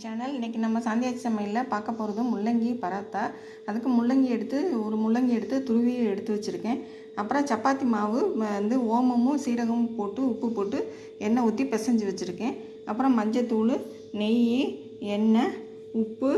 Channel. இன்றைக்கி நம்ம சாந்தியாச்சி சமையலில் பார்க்க போகிறது முள்ளங்கி பராத்தா. அதுக்கு முள்ளங்கி ஒரு முள்ளங்கி எடுத்து துருவி எடுத்து வச்சுருக்கேன். அப்புறம் சப்பாத்தி மாவு வந்து ஓமமும் சீரகமும் போட்டு உப்பு போட்டு எண்ணெய் ஊற்றி பிசைஞ்சு வச்சுருக்கேன். அப்புறம் மஞ்சத்தூள், நெய், எண்ணெய், உப்பு,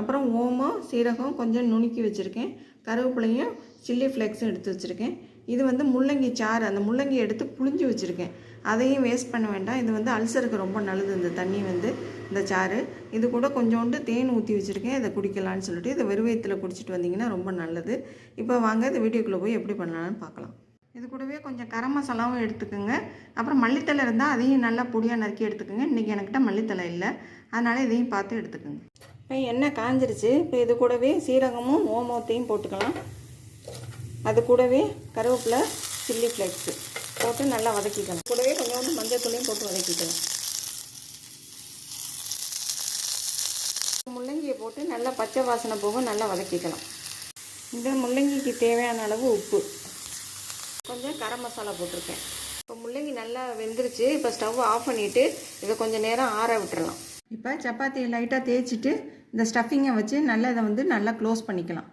அப்புறம் ஓமம் சீரகம் கொஞ்சம் நுணுக்கி வச்சுருக்கேன். கருவேப்பிலையும் சில்லி ஃப்ளேக்ஸும் எடுத்து வச்சுருக்கேன். இது வந்து முள்ளங்கி சாறு, அந்த முள்ளங்கி எடுத்து புழிஞ்சு வச்சுருக்கேன். அதையும் வேஸ்ட் பண்ண வேண்டாம். இது வந்து அல்சருக்கு ரொம்ப நல்லது. இந்த தண்ணி வந்து இந்த சாறு இது கூட கொஞ்சோண்டு தேன் ஊற்றி வச்சுருக்கேன். இதை குடிக்கலான்னு சொல்லிட்டு இதை வெறுவயத்தில் குடிச்சிட்டு வந்தீங்கன்னா ரொம்ப நல்லது. இப்போ வாங்க இந்த வீடியோக்குள்ளே போய் எப்படி பண்ணலான்னு பார்க்கலாம். இது கூடவே கொஞ்சம் கரம் மசாலாவும் எடுத்துக்கோங்க. அப்புறம் மல்லித்தலை இருந்தால் அதையும் நல்லா பொடியாக நறுக்கி எடுத்துக்கோங்க. இன்றைக்கி என்கிட்ட மல்லித்தலை இல்லை, அதனால் இதையும் பார்த்து எடுத்துக்கோங்க. இப்போ எண்ணெய் காஞ்சிருச்சு. இப்போ இது கூடவே சீரகமும் ஓமத்தையும் போட்டுக்கலாம். அது கூடவே கருவேப்பிலை, சில்லி ஃப்ளேக்ஸு போட்டு நல்லா வதக்கிக்கலாம். கூடவே கொஞ்சோண்டு மஞ்சள் தூளையும் போட்டு வதக்கிக்கலாம். முள்ளங்கியை போட்டு நல்லா பச்சை வாசனை போக நல்லா வதக்கிக்கலாம். இந்த முள்ளங்கிக்கு தேவையான அளவு உப்பு, கொஞ்சம் கரம் மசாலா போட்டிருக்கேன். இப்போ முள்ளங்கி நல்லா வெந்துருச்சு. இப்போ ஸ்டவ் ஆஃப் பண்ணிவிட்டு இதை கொஞ்சம் நேரம் ஆற விட்டுறலாம். இப்போ சப்பாத்தியை லைட்டாக தேய்ச்சிட்டு இந்த ஸ்டஃபிங்கை வச்சு நல்லா இதை வந்து நல்லா க்ளோஸ் பண்ணிக்கலாம்.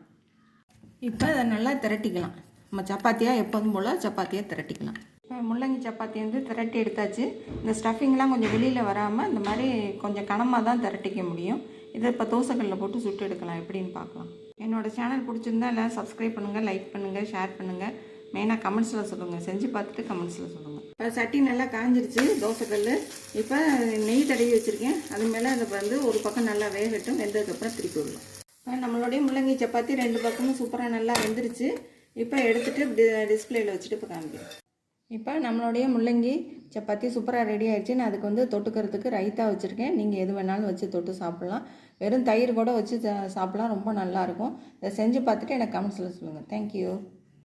இப்போ அதை நல்லா திரட்டிக்கலாம். நம்ம சப்பாத்தியாக எப்போதும் போல் சப்பாத்தியாக திரட்டிக்கலாம். இப்போ முள்ளங்கி சப்பாத்தி வந்து திரட்டி எடுத்தாச்சு. இந்த ஸ்டஃபிங்லாம் கொஞ்சம் வெளியில் வராமல் இந்த மாதிரி கொஞ்சம் கனமாக தான் திரட்டிக்க முடியும். இதை இப்போ தோசைக்கல்லில் போட்டு சுட்டு எடுக்கலாம். எப்படின்னு பார்க்கலாம். என்னோடய சேனல் பிடிச்சிருந்தா எல்லாம் சப்ஸ்கிரைப் பண்ணுங்கள், லைக் பண்ணுங்கள், ஷேர் பண்ணுங்கள். மெயினாக கமெண்ட்ஸில் சொல்லுங்கள். செஞ்சு பார்த்துட்டு கமெண்ட்ஸில் சொல்லுங்கள். இப்போ சட்டி நல்லா காஞ்சிருச்சு தோசைக்கல். இப்போ நெய் தடவி வச்சுருக்கேன். அது மேலே அதை வந்து ஒரு பக்கம் நல்லா வேகட்டும். வெந்ததுக்கப்புறம் திருப்பி விடலாம். இப்போ நம்மளுடைய முள்ளங்கி சப்பாத்தி ரெண்டு பக்கமும் சூப்பராக நல்லா வெந்துருச்சு. இப்போ எடுத்துகிட்டு டிஸ்பிளேயில் வச்சுட்டு இப்போ காமிக்கிறேன். இப்போ நம்மளுடைய முள்ளங்கி சப்பாத்தி சூப்பராக ரெடி ஆகிடுச்சு. நான் அதுக்கு வந்து தொட்டுக்கிறதுக்கு ரைத்தா வச்சுருக்கேன். நீங்கள் எது வேணாலும் வச்சு தொட்டு சாப்பிட்லாம். வெறும் தயிர் கூட வச்சு சாப்பிட்லாம். ரொம்ப நல்லாயிருக்கும். இதை செஞ்சு பார்த்துட்டு எனக்கு கமெண்ட்ஸில் சொல்லுங்கள். தேங்க்யூ.